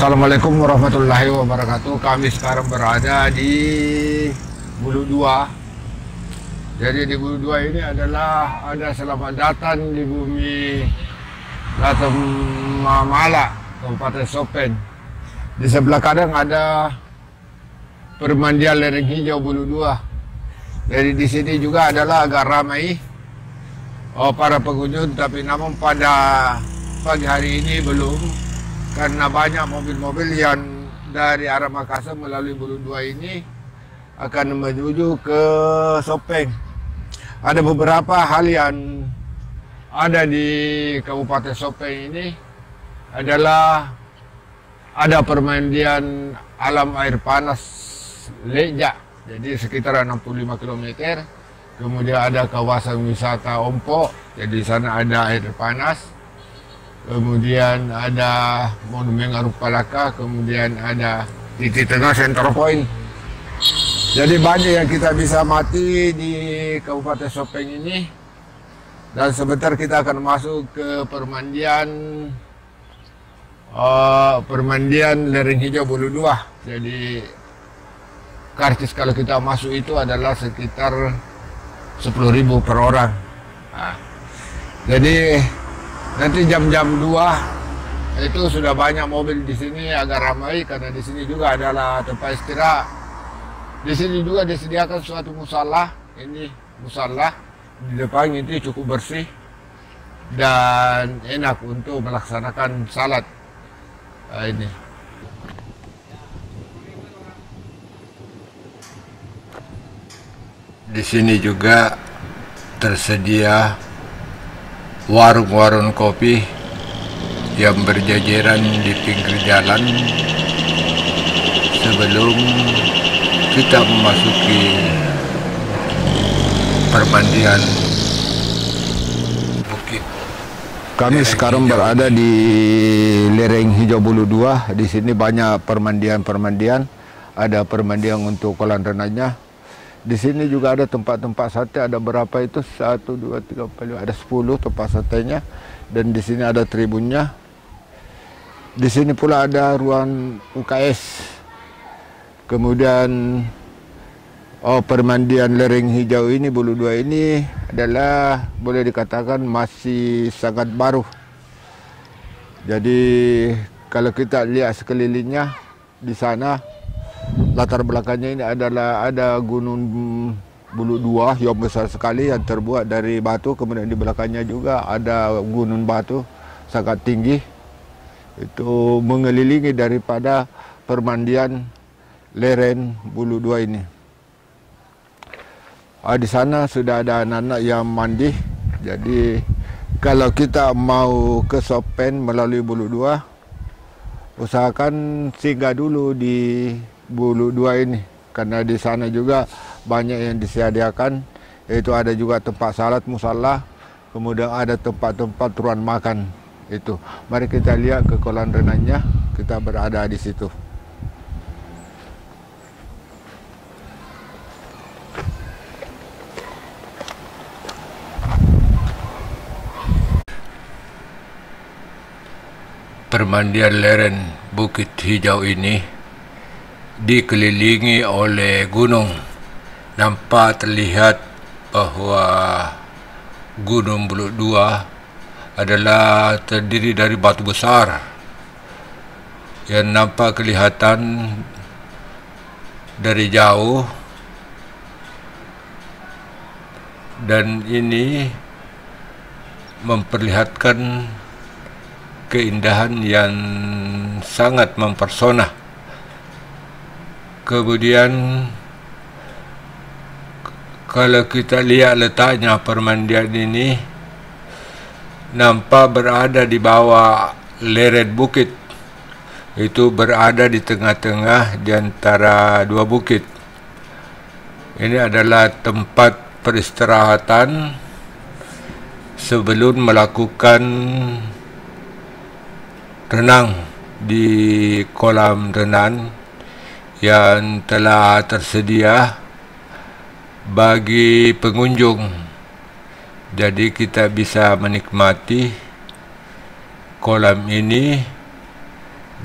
Assalamualaikum warahmatullahi wabarakatuh. Kami sekarang berada di Bulu Dua. Jadi di Bulu Dua ini adalah ada selamat datang di bumi Latam Mala, Kabupaten Sopeng. Di sebelah kanan ada permandian lereng hijau Bulu Dua. Jadi di sini juga adalah agak ramai para pengunjung, tapi namun pada pagi hari ini belum. Karena banyak mobil-mobil yang dari arah Makassar melalui Bulu Dua ini akan menuju ke Sopeng. Ada beberapa hal yang ada di Kabupaten Sopeng ini adalah ada permandian alam air panas Leja, jadi sekitar 65 km. Kemudian ada kawasan wisata Ompok, jadi di sana ada air panas. Kemudian ada Monumen Arupalaka, kemudian ada titik tengah Center Point. Jadi banyak yang kita bisa mati di Kabupaten Sopeng ini. Dan sebentar kita akan masuk ke permandian lereng hijau Bulu Dua. Jadi karcis kalau kita masuk itu adalah sekitar 10.000 per orang. Nah, jadi nanti jam-jam 2 itu sudah banyak mobil di sini, agak ramai karena di sini juga adalah tempat istirahat. Di sini juga disediakan suatu musala. Ini musala di depan itu cukup bersih dan enak untuk melaksanakan salat. Nah, ini. Di sini juga tersedia warung-warung kopi yang berjajaran di pinggir jalan sebelum kita memasuki permandian bukit. Kami sekarang berada di lereng hijau Bulu Dua. Di sini banyak permandian. Ada permandian untuk kolam renangnya. Di sini juga ada tempat-tempat sate, ada berapa itu? 1, 2, 3, 4, 5, ada 10 tempat satenya. Dan di sini ada tribunnya. Di sini pula ada ruang UKS. Kemudian permandian lereng hijau ini, Bulu Dua ini adalah boleh dikatakan masih sangat baru. Jadi kalau kita lihat sekelilingnya di sana, latar belakangnya ini adalah ada gunung Bulu Dua yang besar sekali yang terbuat dari batu. Kemudian di belakangnya juga ada gunung batu sangat tinggi. Itu mengelilingi daripada permandian lereng Bulu Dua ini. Di sana sudah ada anak-anak yang mandi. Jadi kalau kita mau ke Sopeng melalui Bulu Dua, usahakan singgah dulu di Bulu Dua ini, karena di sana juga banyak yang disediakan, yaitu ada juga tempat salat musala, kemudian ada tempat-tempat ruang makan. Itu mari kita lihat ke kolam renangnya, kita berada di situ. Permandian lereng Bukit Hijau ini dikelilingi oleh gunung. Nampak terlihat bahwa Gunung Bulu Dua adalah terdiri dari batu besar yang nampak kelihatan dari jauh, dan ini memperlihatkan keindahan yang sangat mempesona. Kemudian kalau kita lihat letaknya permandian ini, nampak berada di bawah lereng bukit. Itu berada di tengah-tengah di antara dua bukit. Ini adalah tempat peristirahatan sebelum melakukan renang di kolam renang yang telah tersedia bagi pengunjung. Jadi kita bisa menikmati kolam ini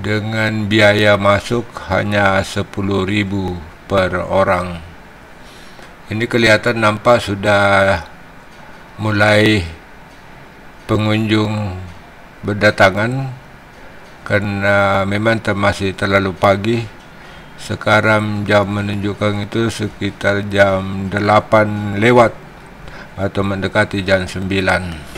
dengan biaya masuk hanya 10.000 per orang. Ini kelihatan nampak sudah mulai pengunjung berdatangan, karena memang masih terlalu pagi. Sekarang jam menunjukkan itu sekitar jam 8 lewat atau mendekati jam 9.